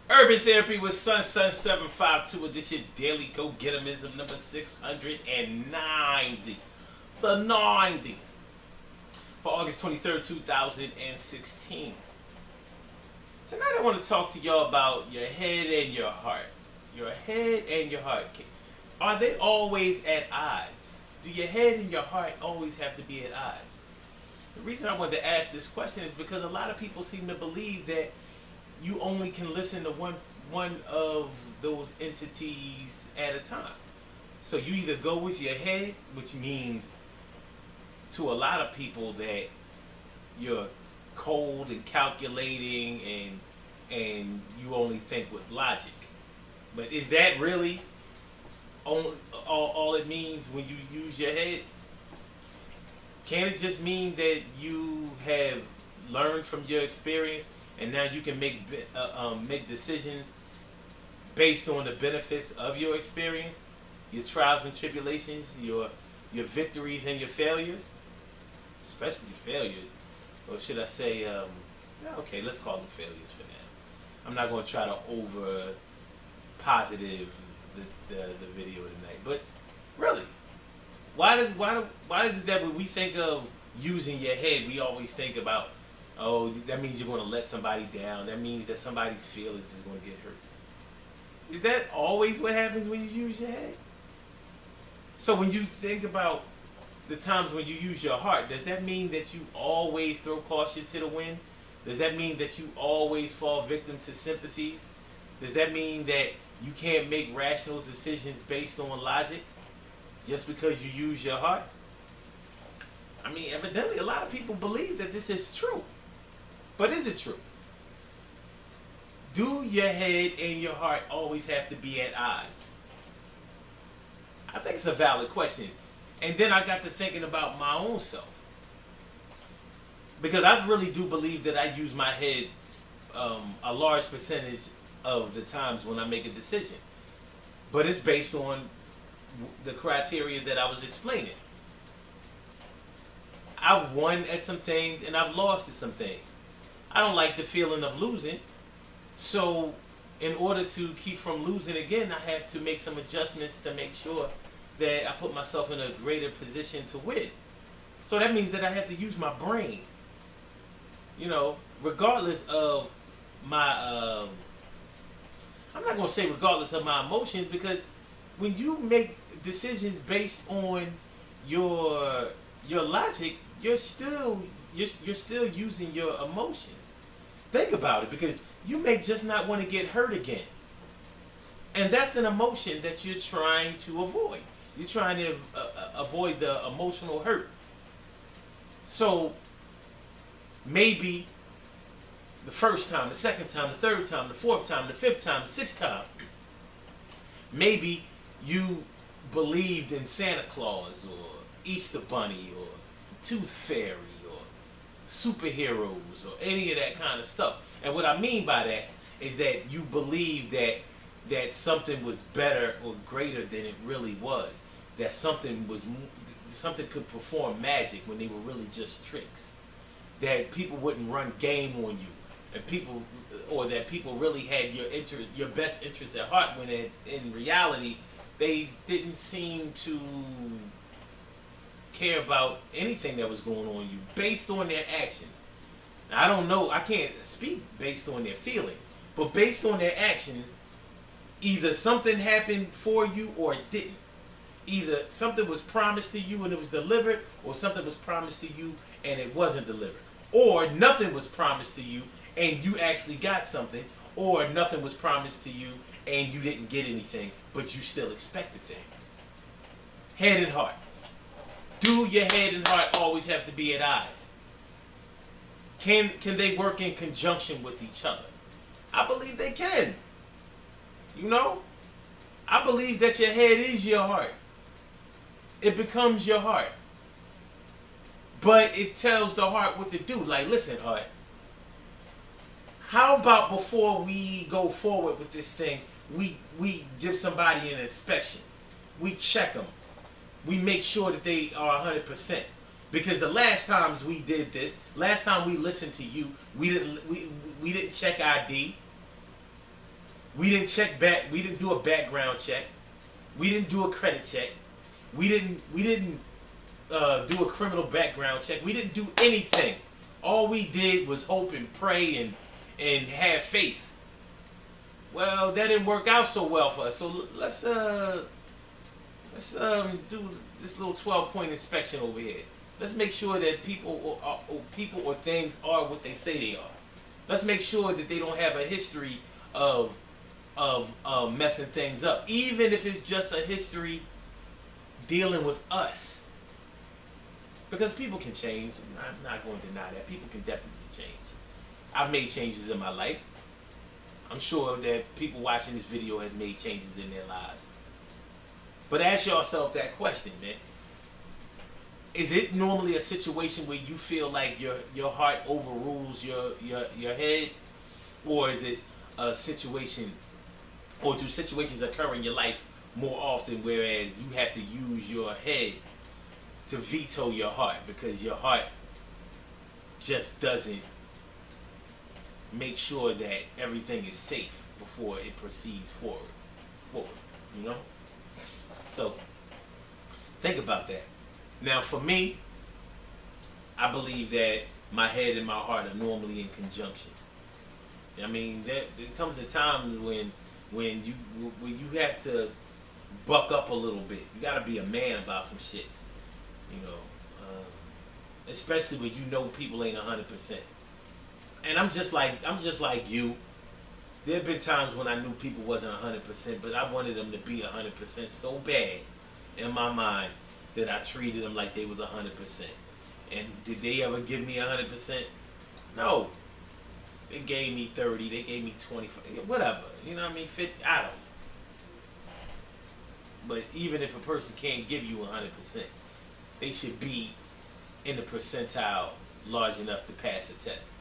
Urban Therapy with Sun752 with this your daily go getimism number 690. The 90 for August 23rd, 2016. Tonight I want to talk to y'all about your head and your heart. Your head and your heart. Are they always at odds? Do your head and your heart always have to be at odds? The reason I wanted to ask this question is because a lot of people seem to believe that you only can listen to one of those entities at a time. So you either go with your head, which means to a lot of people that you're cold and calculating and you only think with logic. But is that really all it means when you use your head? Can it just mean that you have learned from your experience and now you can make decisions based on the benefits of your experience, your trials and tribulations, your victories and your failures, especially failures, or should I say, okay, let's call them failures for now. I'm not going to try to over positive the video tonight, but really, why is it that when we think of using your head, we always think about, oh, that means you're going to let somebody down. That means that somebody's feelings is going to get hurt. Is that always what happens when you use your head? So when you think about the times when you use your heart, does that mean that you always throw caution to the wind? Does that mean that you always fall victim to sympathies? Does that mean that you can't make rational decisions based on logic just because you use your heart? I mean, evidently a lot of people believe that this is true. But is it true? Do your head and your heart always have to be at odds? I think it's a valid question. And then I got to thinking about my own self. Because I really do believe that I use my head a large percentage of the times when I make a decision. But it's based on the criteria that I was explaining. I've won at some things and I've lost at some things. I don't like the feeling of losing. So in order to keep from losing again, I have to make some adjustments to make sure that I put myself in a greater position to win. So that means that I have to use my brain. You know, regardless of my, I'm not going to say regardless of my emotions, because when you make decisions based on your logic, you're still using your emotions. Think about it, because you may just not want to get hurt again. And that's an emotion that you're trying to avoid. You're trying to avoid the emotional hurt. So maybe the first time, the second time, the third time, the fourth time, the fifth time, the sixth time, maybe you believed in Santa Claus or Easter Bunny or Tooth Fairy or superheroes or any of that kind of stuff. And what I mean by that is that you believe that something was better or greater than it really was. That something could perform magic when they were really just tricks. That people wouldn't run game on you, and that people really had your best interest at heart, when in reality they didn't seem to care about anything that was going on you based on their actions. Now, I don't know, I can't speak based on their feelings, but based on their actions, either something happened for you or it didn't. Either something was promised to you and it was delivered, or something was promised to you and it wasn't delivered. Or nothing was promised to you and you actually got something, or nothing was promised to you and you didn't get anything, but you still expected things. Head and heart. Do your head and heart always have to be at odds? Can they work in conjunction with each other? I believe they can. You know? I believe that your head is your heart. It becomes your heart. But it tells the heart what to do. Like, listen, heart, how about before we go forward with this thing, we give somebody an inspection. We check them. We make sure that they are 100%. Because the last times we did this, last time we listened to you, we didn't check ID. We didn't check back. We didn't do a background check. We didn't do a credit check. We didn't do a criminal background check. We didn't do anything. All we did was hope and pray and have faith. Well, that didn't work out so well for us. So let's do this little 12-point inspection over here. Let's make sure that people or things are what they say they are. Let's make sure that they don't have a history of messing things up, even if it's just a history dealing with us. Because people can change. I'm not going to deny that. People can definitely change. I've made changes in my life. I'm sure that people watching this video have made changes in their lives. But ask yourself that question, man. Is it normally a situation where you feel like your heart overrules your head? Or is it a situation, or do situations occur in your life more often whereas you have to use your head to veto your heart because your heart just doesn't make sure that everything is safe before it proceeds forward, you know? So think about that. Now for me, I believe that my head and my heart are normally in conjunction. I mean, there comes a time when you have to buck up a little bit. You got to be a man about some shit, you know. Especially when you know people ain't 100%. And I'm just like you. There have been times when I knew people wasn't 100%, but I wanted them to be 100% so bad in my mind that I treated them like they was 100%. And did they ever give me 100%? No. They gave me 30, they gave me 25, whatever. You know what I mean? I don't know. But even if a person can't give you 100%, they should be in the percentile large enough to pass a test.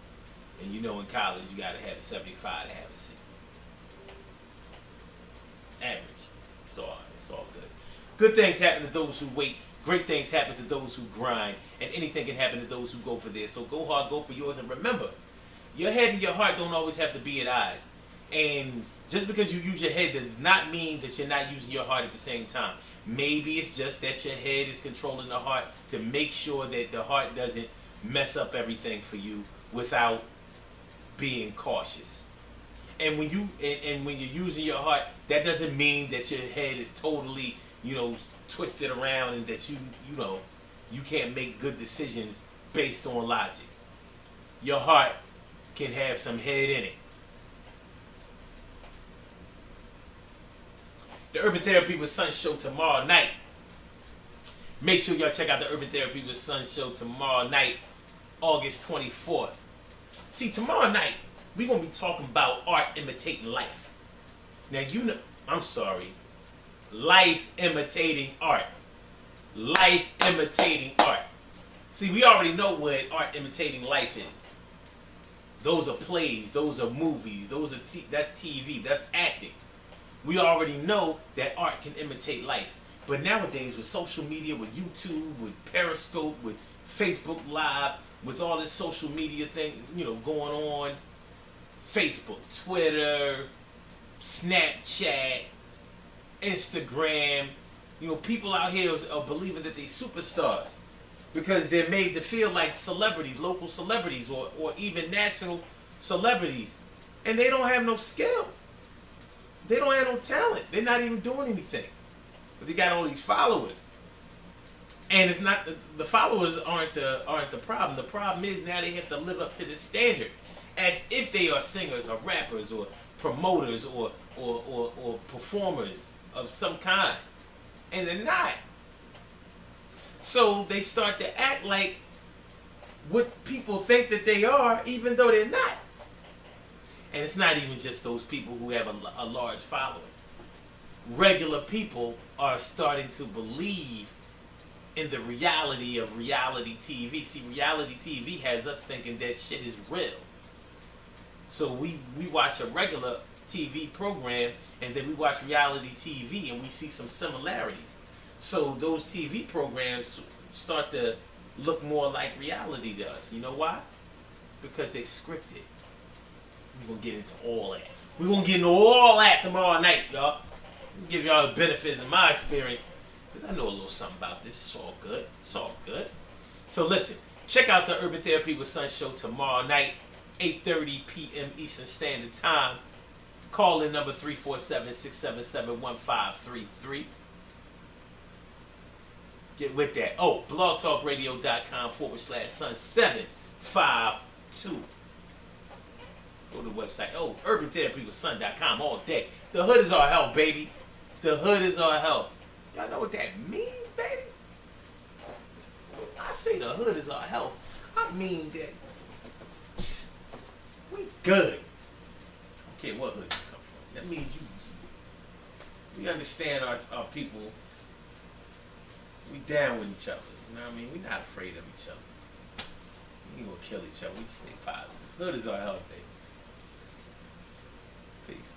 And you know in college you gotta have 75 to have a C. Average. It's all good. Good things happen to those who wait. Great things happen to those who grind. And anything can happen to those who go for theirs. So go hard, go for yours, and remember, your head and your heart don't always have to be at odds. And just because you use your head does not mean that you're not using your heart at the same time. Maybe it's just that your head is controlling the heart to make sure that the heart doesn't mess up everything for you without being cautious. And when you're using your heart, that doesn't mean that your head is totally, twisted around and that you can't make good decisions based on logic. Your heart can have some head in it. The Urban Therapy with Sun show tomorrow night. Make sure y'all check out the Urban Therapy with Sun show tomorrow night, August 24th. See, tomorrow night, we're going to be talking about art imitating life. Now, life imitating art. Life imitating art. See, we already know what art imitating life is. Those are plays, those are movies, that's TV, that's acting. We already know that art can imitate life. But nowadays with social media, with YouTube, with Periscope, with Facebook Live, with all this social media thing, going on, Facebook, Twitter, Snapchat, Instagram, people out here are believing that they're superstars because they're made to feel like celebrities, local celebrities, or even national celebrities. And they don't have no skill. They don't have no talent. They're not even doing anything. But they got all these followers. And it's not the followers aren't the problem. The problem is now they have to live up to this standard as if they are singers or rappers or promoters or performers of some kind. And they're not. So they start to act like what people think that they are, even though they're not. And it's not even just those people who have a large following. Regular people are starting to believe in the reality of reality TV. See, reality TV has us thinking that shit is real. So we watch a regular TV program and then we watch reality TV and we see some similarities. So those TV programs start to look more like reality to us. You know why? Because they're scripted. We're going to get into all that. We're going to get into all that tomorrow night, y'all. I'm give y'all the benefits of my experience. Because I know a little something about this. It's all good. It's all good. So listen, check out the Urban Therapy with Son show tomorrow night, 8:30 p.m. Eastern Standard Time. Call in number 347-677-1533. Get with that. Oh, blogtalkradio.com/Son752. Go to the website. Oh, urbantherapywithson.com all day. The hood is our health, baby. The hood is our health. Y'all know what that means, baby? I say the hood is our health. I mean that we good. I don't care what hood you come from. That means we understand our people. We down with each other. You know what I mean? We're not afraid of each other. We ain't gonna kill each other. We just stay positive. Hood is our health, baby. Peace.